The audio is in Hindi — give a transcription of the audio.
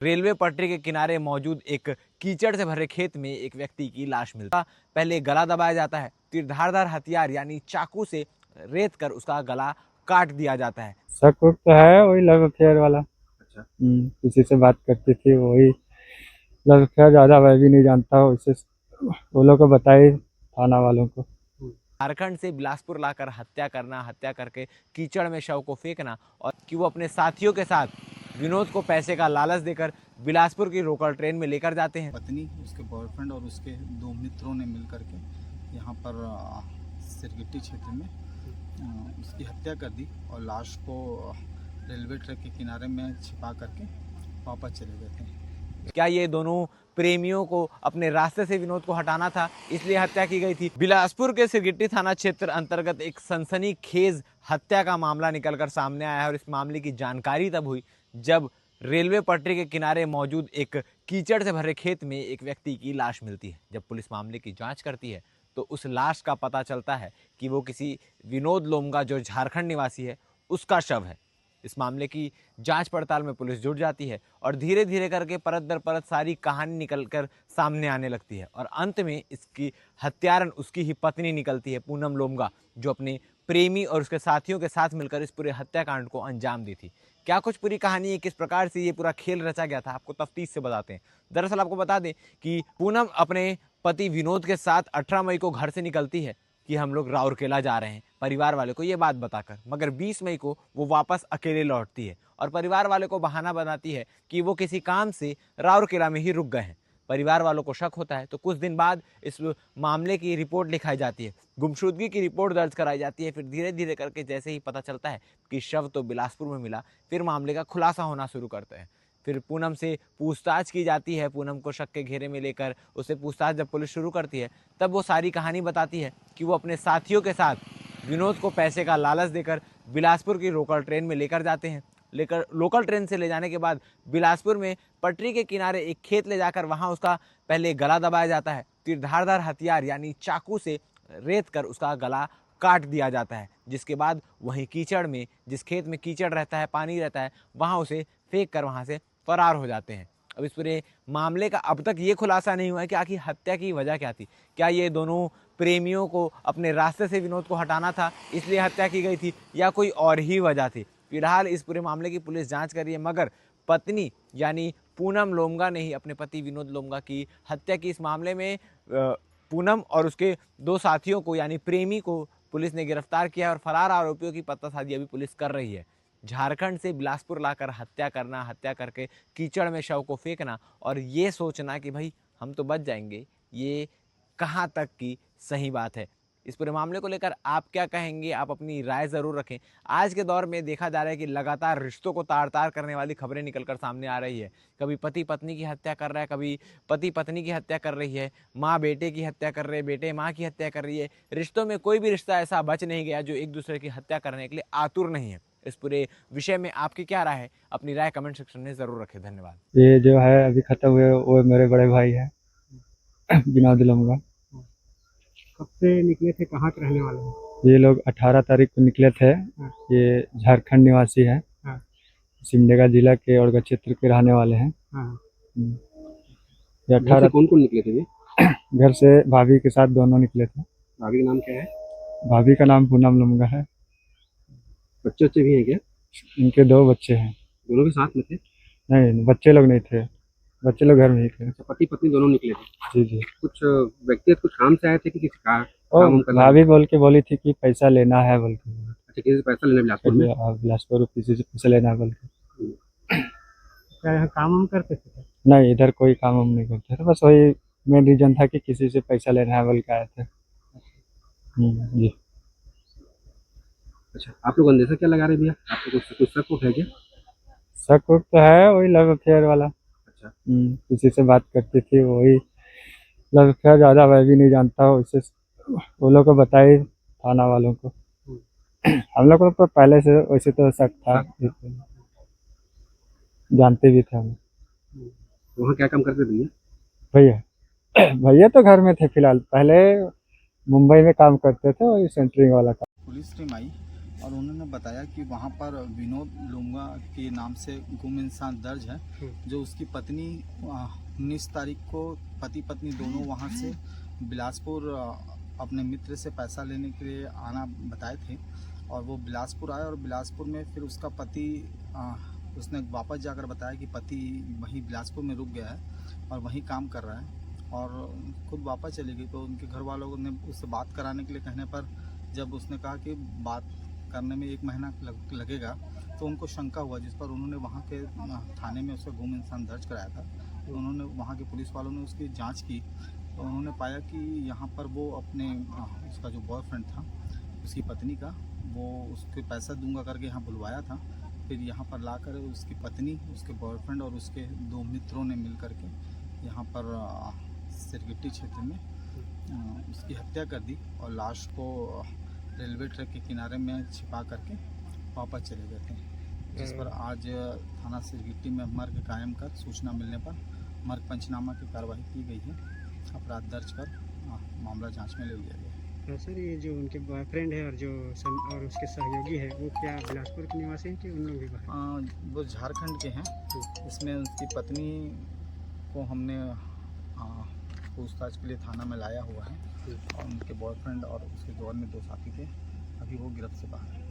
रेलवे पटरी के किनारे मौजूद एक कीचड़ से भरे खेत में एक व्यक्ति की लाश मिलता। पहले गला दबाया जाता है, फिर धारदार हथियार यानी चाकू से रेत कर उसका गला काट दिया जाता है। शक वक तो है, वही लव अफेयर वाला। अच्छा। किसी से बात करती थी, वही लव अफेयर। ज़्यादा मैं भी नहीं जानता हूँ उसे, वो लोग को बताई थाना वालों को। झारखंड से बिलासपुर लाकर हत्या करना, हत्या करके कीचड़ में शव को फेंकना, और कि वो अपने साथियों के साथ विनोद को पैसे का लालच देकर बिलासपुर की लोकल ट्रेन में लेकर जाते हैं। पत्नी, उसके बॉयफ्रेंड और उसके दो मित्रों ने मिलकर के यहाँ पर सिरगिट्टी क्षेत्र में उसकी हत्या कर दी और लाश को रेलवे ट्रैक के किनारे में छिपा करके वापस चले गए थे। क्या ये दोनों प्रेमियों को अपने रास्ते से विनोद को हटाना था, इसलिए हत्या की गई थी? बिलासपुर के सिरगिट्टी थाना क्षेत्र अंतर्गत एक सनसनीखेज हत्या का मामला निकलकर सामने आया है, और इस मामले की जानकारी तब हुई जब रेलवे पटरी के किनारे मौजूद एक कीचड़ से भरे खेत में एक व्यक्ति की लाश मिलती है। जब पुलिस मामले की जांच करती है तो उस लाश का पता चलता है कि वो किसी विनोद लोमगा, जो झारखंड निवासी है, उसका शव है। इस मामले की जांच पड़ताल में पुलिस जुट जाती है और धीरे धीरे करके परत दर परत सारी कहानी निकलकर सामने आने लगती है, और अंत में इसकी हत्यारन उसकी ही पत्नी निकलती है, पूनम लोमगा, जो अपने प्रेमी और उसके साथियों के साथ मिलकर इस पूरे हत्याकांड को अंजाम दी थी। क्या कुछ पूरी कहानी है, किस प्रकार से ये पूरा खेल रचा गया था, आपको तफ्तीश से बताते हैं। दरअसल आपको बता दें कि पूनम अपने पति विनोद के साथ 18 मई को घर से निकलती है कि हम लोग राउरकेला जा रहे हैं, परिवार वाले को ये बात बताकर, मगर 20 मई को वो वापस अकेले लौटती है और परिवार वाले को बहाना बनाती है कि वो किसी काम से राउरकेला में ही रुक गए हैं। परिवार वालों को शक होता है, तो कुछ दिन बाद इस मामले की रिपोर्ट लिखाई जाती है, गुमशुदगी की रिपोर्ट दर्ज कराई जाती है। फिर धीरे धीरे करके जैसे ही पता चलता है कि शव तो बिलासपुर में मिला, फिर मामले का खुलासा होना शुरू करते हैं। फिर पूनम से पूछताछ की जाती है, पूनम को शक के घेरे में लेकर उससे पूछताछ जब पुलिस शुरू करती है, तब वो सारी कहानी बताती है कि वो अपने साथियों के साथ विनोद को पैसे का लालच देकर बिलासपुर की लोकल ट्रेन में लेकर जाते हैं। लोकल ट्रेन से ले जाने के बाद बिलासपुर में पटरी के किनारे एक खेत ले जाकर वहाँ उसका पहले गला दबाया जाता है, फिर धारदार हथियार यानी चाकू से रेत कर उसका गला काट दिया जाता है, जिसके बाद वहीं कीचड़ में, जिस खेत में कीचड़ रहता है, पानी रहता है, वहाँ उसे फेंक कर वहाँ से फरार हो जाते हैं। अब इस पूरे मामले का अब तक ये खुलासा नहीं हुआ है कि आखिर हत्या की वजह क्या थी। क्या ये दोनों प्रेमियों को अपने रास्ते से विनोद को हटाना था, इसलिए हत्या की गई थी, या कोई और ही वजह थी? फिलहाल इस पूरे मामले की पुलिस जांच कर रही है, मगर पत्नी यानी पूनम लोमगा ने ही अपने पति विनोद लोमगा की हत्या की। इस मामले में पूनम और उसके दो साथियों को यानी प्रेमी को पुलिस ने गिरफ्तार किया है और फरार आरोपियों की पतासाजी अभी पुलिस कर रही है। झारखंड से बिलासपुर लाकर हत्या करना, हत्या करके कीचड़ में शव को फेंकना और ये सोचना कि भाई हम तो बच जाएंगे, ये कहाँ तक की सही बात है? इस पूरे मामले को लेकर आप क्या कहेंगे? आप अपनी राय ज़रूर रखें। आज के दौर में देखा जा रहा है कि लगातार रिश्तों को तार-तार करने वाली खबरें निकलकर सामने आ रही है। कभी पति पत्नी की हत्या कर रहा है, कभी पति पत्नी की हत्या कर रही है, माँ बेटे की हत्या कर रहे हैं, बेटे माँ की हत्या कर रही है। रिश्तों में कोई भी रिश्ता ऐसा बच नहीं गया जो एक दूसरे की हत्या करने के लिए आतुर नहीं है। इस पूरे विषय में आपकी क्या राय है? अपनी राय कमेंट सेक्शन में ज़रूर रखें। धन्यवाद। ये जो है अभी खत्म हुए, वो मेरे बड़े भाई है विनोद लोमगा। कब से निकले थे, कहाँ के रहने वाले हैं? ये लोग 18 तारीख को निकले थे। ये झारखंड निवासी है, हाँ। सिमडेगा जिला के और क्षेत्र के रहने वाले हैं। हाँ। हम्म। ये घर से 18 कौन कौन निकले थे ये? घर से भाभी के साथ दोनों निकले थे। भाभी का नाम क्या है? भाभी का नाम पूनम लोमगा है। बच्चे बच्चे भी हैं क्या? इनके 2 बच्चे हैं। दोनों के साथ में थे? नहीं, बच्चे लोग नहीं थे, बच्चे लोग घर में ही थे। अच्छा, पति पत्नी दोनों निकले थे। जी जी। कुछ व्यक्तिगत कुछ काम से आए थे कि किसी का और काम करना? भाभी बोली थी कि पैसा लेना है बोल के। अच्छा, किसी से पैसा लेने बिलासपुर में? बिलासपुर किसी से पैसा लेना है बोल के। क्या यहाँ काम वाम करते थे? नहीं, इधर कोई काम हम नहीं करते थे, बस वही मेन रीजन था कि किसी से पैसा लेना है बोल के आए थे। जी। अच्छा, आप लोग अंदेशा क्या लगा रहे भैया? आपको कुछ शक है क्या? शक वक तो है, वही लव अफेयर वाला। अच्छा। किसी से बात करती थी, वही लव अफेयर। ज़्यादा मैं भी नहीं जानता हूँ उसे, वो लोग को बताई थाना वालों को। हम लोग को तो पहले से वैसे तो शक था, जानते भी थे हम। वहाँ क्या काम करते भैया? भैया भैया तो घर में थे फिलहाल, पहले मुंबई में काम करते थे, वही सेंटरिंग वाला काम। पुलिस टीम आई और उन्होंने बताया कि वहाँ पर विनोद लुंगा के नाम से गुम इंसान दर्ज है, जो उसकी पत्नी 19 तारीख को पति पत्नी दोनों वहाँ से बिलासपुर अपने मित्र से पैसा लेने के लिए आना बताए थे। और वो बिलासपुर आए और बिलासपुर में फिर उसका पति उसने वापस जाकर बताया कि पति वहीं बिलासपुर में रुक गया है और वहीं काम कर रहा है और खुद वापस चली गई। तो उनके घर वालों ने उससे बात कराने के लिए कहने पर जब उसने कहा कि बात करने में 1 महीना लगेगा तो उनको शंका हुआ, जिस पर उन्होंने वहाँ के थाने में उसका गुम इंसान दर्ज कराया था। तो उन्होंने वहाँ के पुलिस वालों ने उसकी जांच की तो उन्होंने पाया कि यहाँ पर वो अपने उसका जो बॉयफ्रेंड था उसकी पत्नी का वो उसके पैसा दूंगा करके यहाँ बुलवाया था। फिर यहाँ पर लाकर उसकी पत्नी, उसके बॉयफ्रेंड और उसके 2 मित्रों ने मिल करके यहाँ पर सिरगिट्टी क्षेत्र में उसकी हत्या कर दी और लाश को रेलवे ट्रैक के किनारे में छिपा करके वापस चले गए थे। जिस पर आज थाना सिरगिट्टी में मर्ग कायम कर सूचना मिलने पर मर्ग पंचनामा की कार्रवाई की गई है। अपराध दर्ज कर मामला जांच में ले लिया गया है। तो सर ये जो उनके बॉयफ्रेंड है और उसके सहयोगी है वो क्या बिलासपुर के निवासी हैं कि उन लोग भी बाहर? वो झारखंड के हैं। इसमें उसकी पत्नी को हमने पूछताछ के लिए थाना में लाया हुआ है और उनके बॉयफ्रेंड और उसके जो अन्य 2 साथी थे अभी वो गिरफ्त से बाहर हैं।